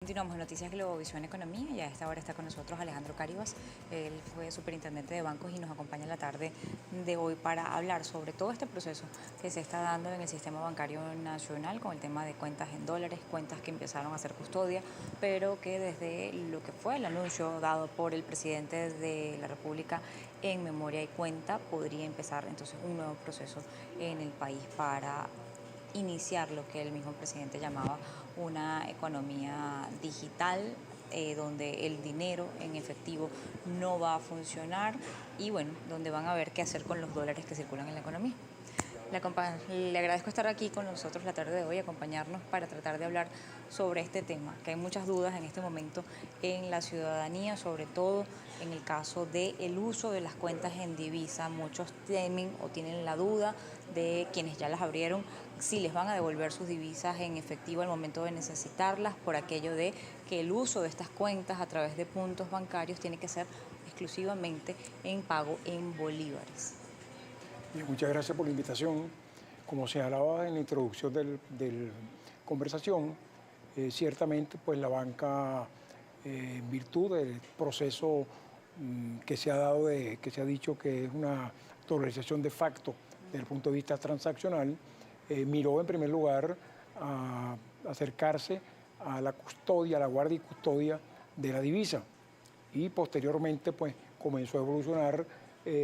Continuamos en Noticias Globovisión Economía y a esta hora está con nosotros Alejandro Cáribas. Él fue superintendente de bancos y nos acompaña en la tarde de hoy para hablar sobre todo este proceso que se está dando en el sistema bancario nacional con el tema de cuentas en dólares, cuentas que empezaron a ser custodia, pero que desde lo que fue el anuncio dado por el presidente de la República en memoria y cuenta podría empezar entonces un nuevo proceso en el país para iniciar lo que el mismo presidente llamaba una economía digital, donde el dinero en efectivo no va a funcionar y bueno, donde van a ver qué hacer con los dólares que circulan en la economía. Le agradezco estar aquí con nosotros la tarde de hoy, acompañarnos para tratar de hablar sobre este tema, que hay muchas dudas en este momento en la ciudadanía, sobre todo en el caso del uso de las cuentas en divisa. Muchos temen o tienen la duda de quienes ya las abrieron, si les van a devolver sus divisas en efectivo al momento de necesitarlas, por aquello de que el uso de estas cuentas a través de puntos bancarios tiene que ser exclusivamente en pago en bolívares. Bien, muchas gracias por la invitación. Como señalaba en la introducción del conversación, ciertamente pues la banca, en virtud del proceso que se ha dado, que se ha dicho que es una dolarización de facto desde el punto de vista transaccional, miró en primer lugar a acercarse a la custodia, a la guardia y custodia de la divisa y posteriormente pues comenzó a evolucionar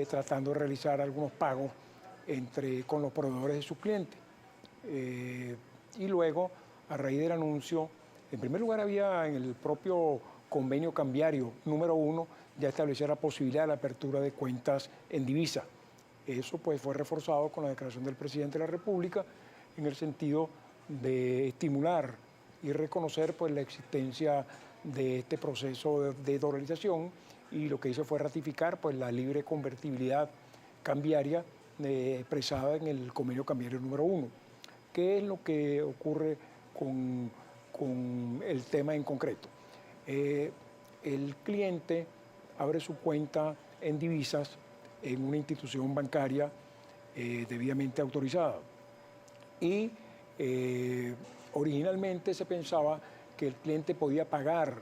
tratando de realizar algunos pagos con los proveedores de sus clientes. Y luego, a raíz del anuncio, en primer lugar había en el propio convenio cambiario número 1 ya establecía la posibilidad de la apertura de cuentas en divisa. Eso pues fue reforzado con la declaración del presidente de la República en el sentido de estimular y reconocer pues la existencia de este proceso de dolarización, y lo que hizo fue ratificar pues la libre convertibilidad cambiaria expresada en el convenio cambiario número 1. ¿Qué es lo que ocurre con el tema en concreto? El cliente abre su cuenta en divisas en una institución bancaria debidamente autorizada. Y originalmente se pensaba que el cliente podía pagar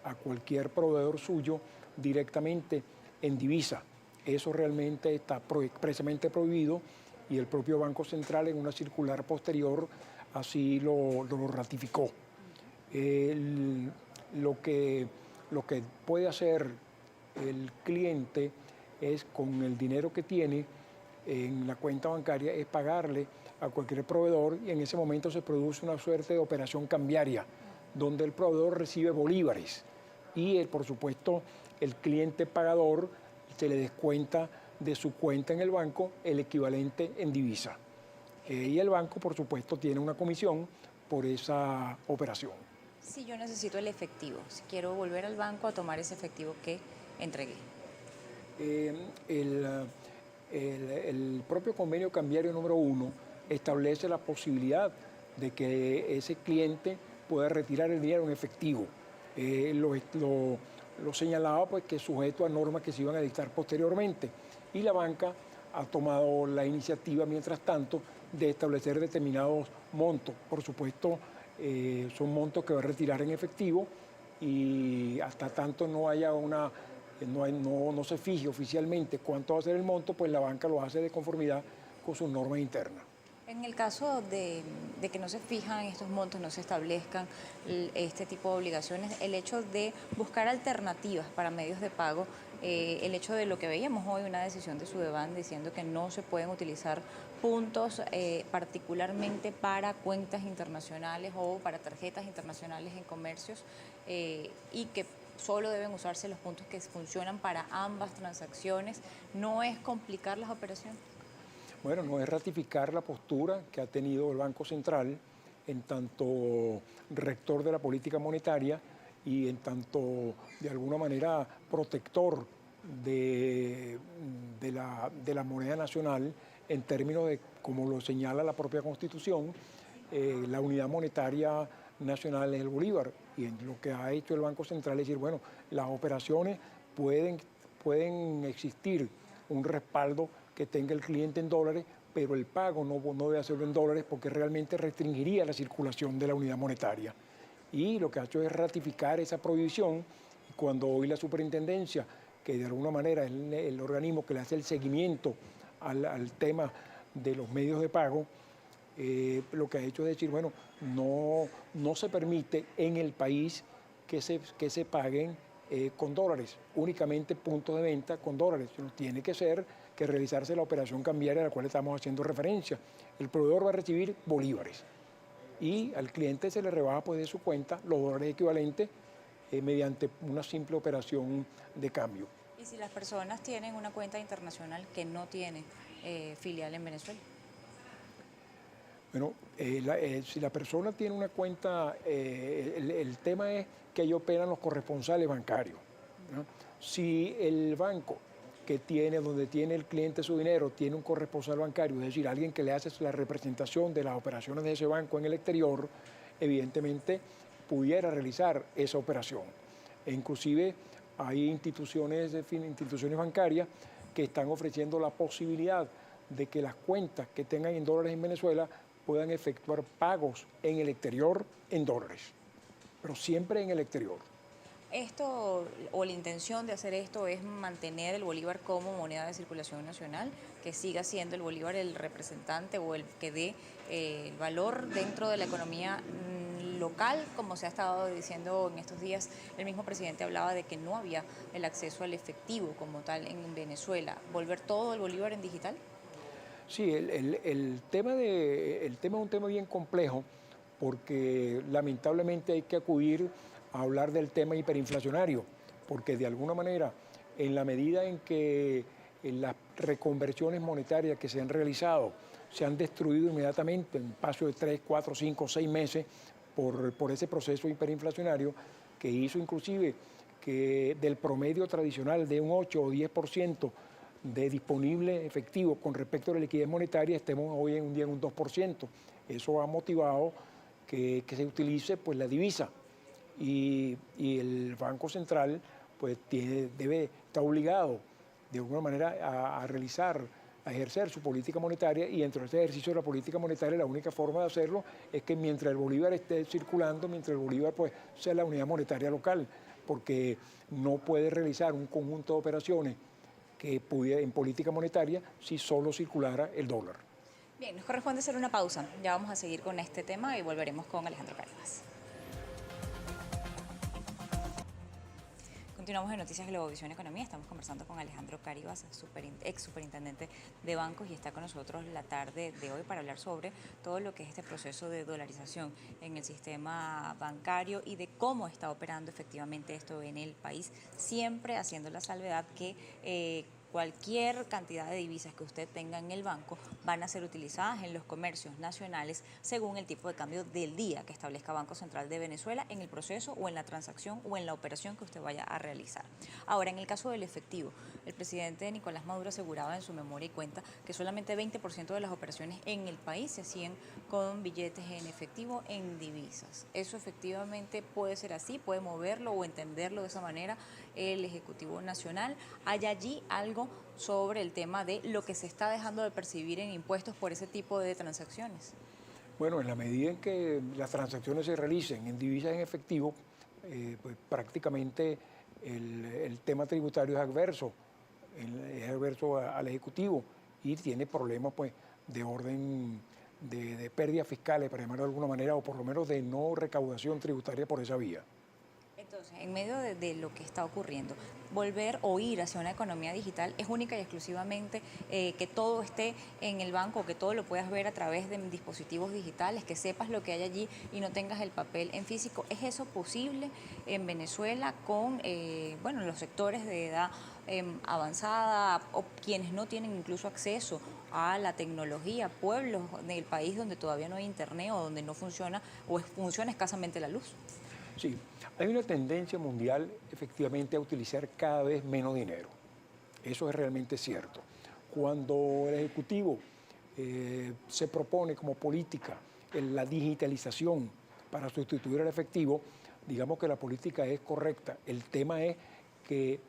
a cualquier proveedor suyo directamente en divisa. Eso realmente está expresamente prohibido y el propio Banco Central en una circular posterior así lo ratificó. Lo que puede hacer el cliente es, con el dinero que tiene en la cuenta bancaria, es pagarle a cualquier proveedor, y en ese momento se produce una suerte de operación cambiaria donde el proveedor recibe bolívares y por supuesto el cliente pagador se le descuenta de su cuenta en el banco el equivalente en divisa. Y el banco, por supuesto, tiene una comisión por esa operación. Si yo necesito el efectivo, si quiero volver al banco a tomar ese efectivo que entregué. El propio convenio cambiario número 1 establece la posibilidad de que ese cliente pueda retirar el dinero en efectivo. Lo señalaba pues que es sujeto a normas que se iban a dictar posteriormente, y la banca ha tomado la iniciativa mientras tanto de establecer determinados montos. Por supuesto, son montos que va a retirar en efectivo, y hasta tanto no haya no se fije oficialmente cuánto va a ser el monto, pues la banca lo hace de conformidad con sus normas internas. En el caso de que no se fijan estos montos, no se establezcan este tipo de obligaciones, el hecho de buscar alternativas para medios de pago, el hecho de lo que veíamos hoy, una decisión de Sudeban diciendo que no se pueden utilizar puntos particularmente para cuentas internacionales o para tarjetas internacionales en comercios, y que solo deben usarse los puntos que funcionan para ambas transacciones, ¿no es complicar las operaciones? Bueno, no es ratificar la postura que ha tenido el Banco Central en tanto rector de la política monetaria y en tanto, de alguna manera, protector de la moneda nacional, en términos de, como lo señala la propia Constitución, la unidad monetaria nacional es el bolívar. Y en lo que ha hecho el Banco Central es decir, bueno, las operaciones pueden existir un respaldo que tenga el cliente en dólares, pero el pago no debe hacerlo en dólares porque realmente restringiría la circulación de la unidad monetaria. Y lo que ha hecho es ratificar esa prohibición. Y cuando hoy la superintendencia, que de alguna manera es el organismo que le hace el seguimiento al tema de los medios de pago, lo que ha hecho es decir, bueno, no se permite en el país que se paguen con dólares, únicamente puntos de venta con dólares. Tiene que ser que realizarse la operación cambiaria a la cual estamos haciendo referencia. El proveedor va a recibir bolívares y al cliente se le rebaja pues, de su cuenta los dólares equivalentes mediante una simple operación de cambio. ¿Y si las personas tienen una cuenta internacional que no tiene filial en Venezuela? Bueno, si la persona tiene una cuenta, el tema es que ahí operan los corresponsales bancarios, ¿no? Si el banco donde tiene el cliente su dinero, tiene un corresponsal bancario, es decir, alguien que le hace la representación de las operaciones de ese banco en el exterior, evidentemente pudiera realizar esa operación. E inclusive hay instituciones bancarias que están ofreciendo la posibilidad de que las cuentas que tengan en dólares en Venezuela puedan efectuar pagos en el exterior en dólares, pero siempre en el exterior. Esto, o la intención de hacer esto, es mantener el bolívar como moneda de circulación nacional, que siga siendo el bolívar el representante o el que dé el valor dentro de la economía local, como se ha estado diciendo en estos días. El mismo presidente hablaba de que no había el acceso al efectivo como tal en Venezuela. ¿Volver todo el bolívar en digital? Sí, el tema es un tema bien complejo porque lamentablemente hay que acudir a hablar del tema hiperinflacionario, porque de alguna manera, en la medida en que las reconversiones monetarias que se han realizado se han destruido inmediatamente en un espacio de 3, 4, 5, 6 meses por ese proceso hiperinflacionario que hizo inclusive que del promedio tradicional de un 8 o 10% de disponible efectivo con respecto a la liquidez monetaria, estemos hoy en un día en un 2%. Eso ha motivado que se utilice pues, la divisa y el Banco Central pues, está obligado de alguna manera a ejercer su política monetaria y dentro de este ejercicio de la política monetaria la única forma de hacerlo es que mientras el bolívar esté circulando, mientras el bolívar pues, sea la unidad monetaria local, porque no puede realizar un conjunto de operaciones que pudiera en política monetaria si solo circulara el dólar. Bien, nos corresponde hacer una pausa. Ya vamos a seguir con este tema y volveremos con Alejandro Cárdenas. Continuamos en Noticias Globovisión Economía. Estamos conversando con Alejandro Cárdenas, ex superintendente de bancos, y está con nosotros la tarde de hoy para hablar sobre todo lo que es este proceso de dolarización en el sistema bancario y de cómo está operando efectivamente esto en el país, siempre haciendo la salvedad que cualquier cantidad de divisas que usted tenga en el banco van a ser utilizadas en los comercios nacionales según el tipo de cambio del día que establezca Banco Central de Venezuela en el proceso o en la transacción o en la operación que usted vaya a realizar. Ahora, en el caso del efectivo, el presidente Nicolás Maduro aseguraba en su memoria y cuenta que solamente 20% de las operaciones en el país se hacían con billetes en efectivo en divisas. ¿Eso efectivamente puede ser así? ¿Puede moverlo o entenderlo de esa manera el Ejecutivo Nacional? ¿Hay allí algo sobre el tema de lo que se está dejando de percibir en impuestos por ese tipo de transacciones? Bueno, en la medida en que las transacciones se realicen en divisas en efectivo, pues prácticamente el tema tributario es adverso al Ejecutivo y tiene problemas pues, de orden de pérdidas fiscales, para llamarlo de alguna manera, o por lo menos de no recaudación tributaria por esa vía. Entonces, en medio de lo que está ocurriendo, volver o ir hacia una economía digital es única y exclusivamente que todo esté en el banco, que todo lo puedas ver a través de dispositivos digitales, que sepas lo que hay allí y no tengas el papel en físico. ¿Es eso posible en Venezuela con los sectores de edad avanzada o quienes no tienen incluso acceso a la tecnología, pueblos del país donde todavía no hay internet o donde no funciona o funciona escasamente la luz? Sí, hay una tendencia mundial efectivamente a utilizar cada vez menos dinero. Eso es realmente cierto. Cuando el Ejecutivo se propone como política la digitalización para sustituir el efectivo, digamos que la política es correcta. El tema es que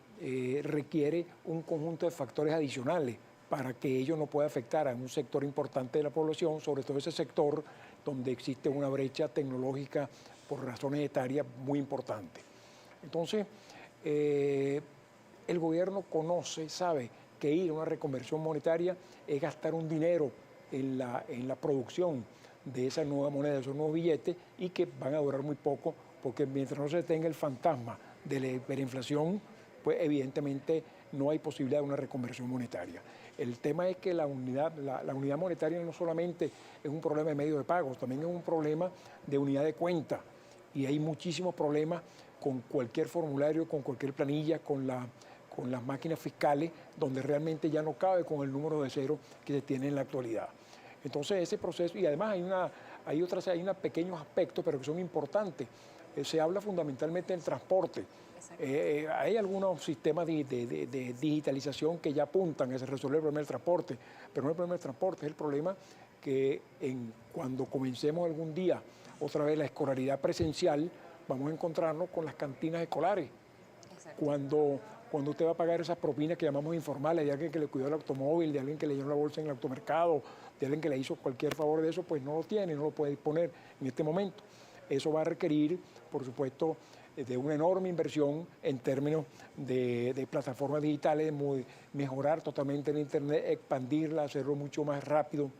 requiere un conjunto de factores adicionales para que ello no pueda afectar a un sector importante de la población, sobre todo ese sector donde existe una brecha tecnológica por razones etarias muy importantes. Entonces, el gobierno conoce, sabe que ir a una reconversión monetaria es gastar un dinero en la producción de esa nueva moneda, de esos nuevos billetes, y que van a durar muy poco, porque mientras no se tenga el fantasma de la hiperinflación, pues evidentemente no hay posibilidad de una reconversión monetaria. El tema es que la unidad monetaria no solamente es un problema de medio de pago, también es un problema de unidad de cuenta, y hay muchísimos problemas con cualquier formulario, con cualquier planilla, con las máquinas fiscales, donde realmente ya no cabe con el número de cero que se tiene en la actualidad. Entonces ese proceso, y además hay unos pequeños aspectos, pero que son importantes. Se habla fundamentalmente del transporte. Hay algunos sistemas de digitalización que ya apuntan a resolver el problema del transporte, pero no el problema del transporte, es el problema que cuando comencemos algún día otra vez la escolaridad presencial, vamos a encontrarnos con las cantinas escolares. Cuando usted va a pagar esas propinas que llamamos informales, de alguien que le cuidó el automóvil, de alguien que le llenó la bolsa en el automercado, de alguien que le hizo cualquier favor de eso, pues no lo tiene, no lo puede disponer en este momento. Eso va a requerir, por supuesto, de una enorme inversión en términos de plataformas digitales, mejorar totalmente el Internet, expandirla, hacerlo mucho más rápido,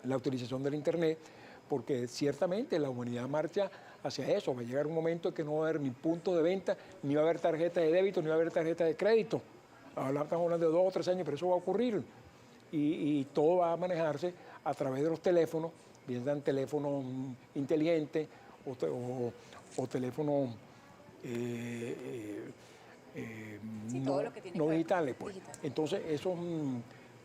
la utilización del Internet, porque ciertamente la humanidad marcha hacia eso. Va a llegar un momento en que no va a haber ni punto de venta, ni va a haber tarjeta de débito, ni va a haber tarjeta de crédito. Estamos hablando de 2 o 3 años, pero eso va a ocurrir. Y todo va a manejarse a través de los teléfonos, bien sean teléfonos inteligentes o teléfonos no digitales. Pues. Entonces, eso,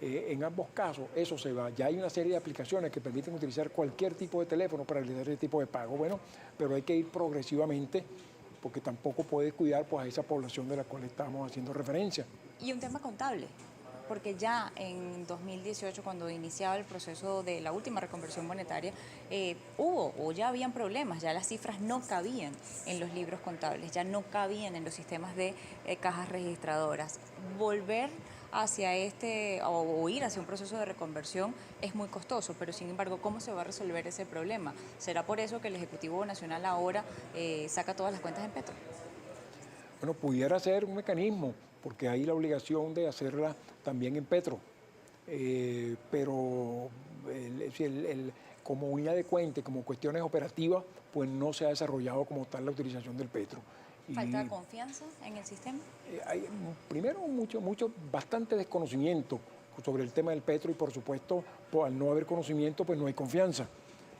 en ambos casos, eso se va. Ya hay una serie de aplicaciones que permiten utilizar cualquier tipo de teléfono para realizar ese tipo de pago. Bueno, pero hay que ir progresivamente, porque tampoco puede cuidar pues, a esa población de la cual estamos haciendo referencia. Y un tema contable, porque ya en 2018, cuando iniciaba el proceso de la última reconversión monetaria, ya habían problemas, ya las cifras no cabían en los libros contables, ya no cabían en los sistemas de cajas registradoras. Volver hacia o ir hacia un proceso de reconversión es muy costoso, pero sin embargo, ¿cómo se va a resolver ese problema? ¿Será por eso que el Ejecutivo Nacional ahora saca todas las cuentas en Petro? Bueno, pudiera ser un mecanismo, porque hay la obligación de hacerla también en Petro, pero como unidad de cuenta, como cuestiones operativas, pues no se ha desarrollado como tal la utilización del Petro. ¿Falta confianza en el sistema? Hay, primero, bastante desconocimiento sobre el tema del Petro y, por supuesto, pues, al no haber conocimiento, pues no hay confianza.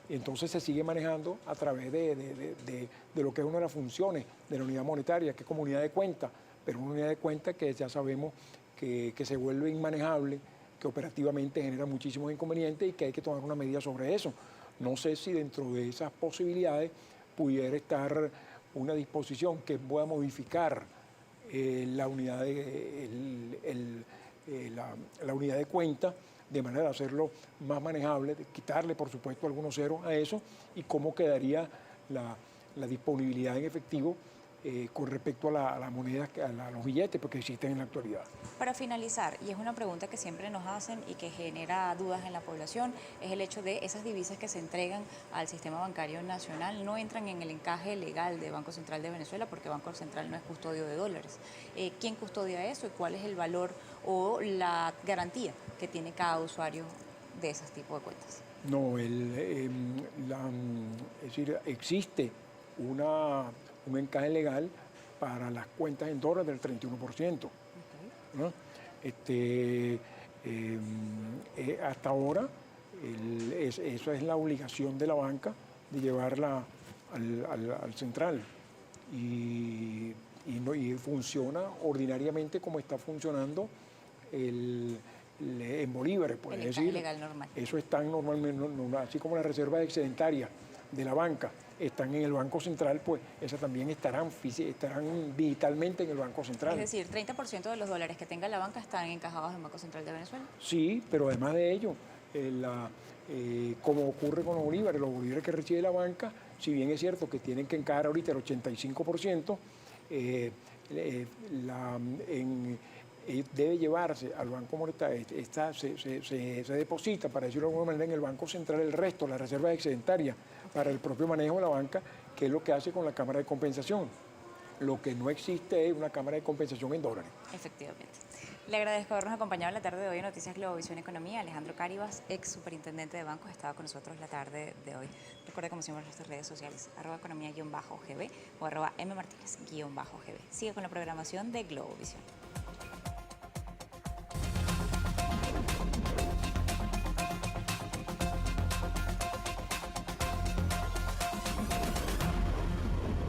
Entonces se sigue manejando a través de lo que es una de las funciones de la unidad monetaria, que es como unidad de cuenta, pero una unidad de cuenta que ya sabemos que se vuelve inmanejable, que operativamente genera muchísimos inconvenientes y que hay que tomar una medida sobre eso. No sé si dentro de esas posibilidades pudiera estar una disposición que pueda modificar la unidad la unidad de cuenta, de manera de hacerlo más manejable, de quitarle, por supuesto, algunos ceros a eso, y cómo quedaría la disponibilidad en efectivo con respecto a la moneda, a los billetes, porque existen en la actualidad. Para finalizar, y es una pregunta que siempre nos hacen y que genera dudas en la población, es el hecho de esas divisas que se entregan al sistema bancario nacional no entran en el encaje legal de Banco Central de Venezuela, porque Banco Central no es custodio de dólares. ¿Quién custodia eso y cuál es el valor o la garantía que tiene cada usuario de esos tipos de cuentas? No, es decir, existe un encaje legal para las cuentas en dólares del 31%. ¿No? Hasta ahora, eso es la obligación de la banca de llevarla al central y funciona ordinariamente como está funcionando en bolívares, pues, el encaje legal normal. Eso están normalmente, así como las reservas excedentarias de la banca están en el Banco Central, pues esas también estarán digitalmente en el Banco Central. Es decir, 30% de los dólares que tenga la banca están encajados en el Banco Central de Venezuela. Sí, pero además de ello, como ocurre con los bolívares que recibe la banca, si bien es cierto que tienen que encajar ahorita el 85%, debe llevarse al Banco Monetario, se deposita, para decirlo de alguna manera, en el Banco Central el resto, las reservas excedentarias, para el propio manejo de la banca, que es lo que hace con la cámara de compensación. Lo que no existe es una cámara de compensación en dólares. Efectivamente. Le agradezco habernos acompañado en la tarde de hoy en Noticias Globovisión Economía. Alejandro Caribas, ex superintendente de bancos, estaba con nosotros la tarde de hoy. Recuerde, como siempre, nuestras redes sociales, @economía_gb o @mmartinez_gb. Sigue con la programación de Globovisión.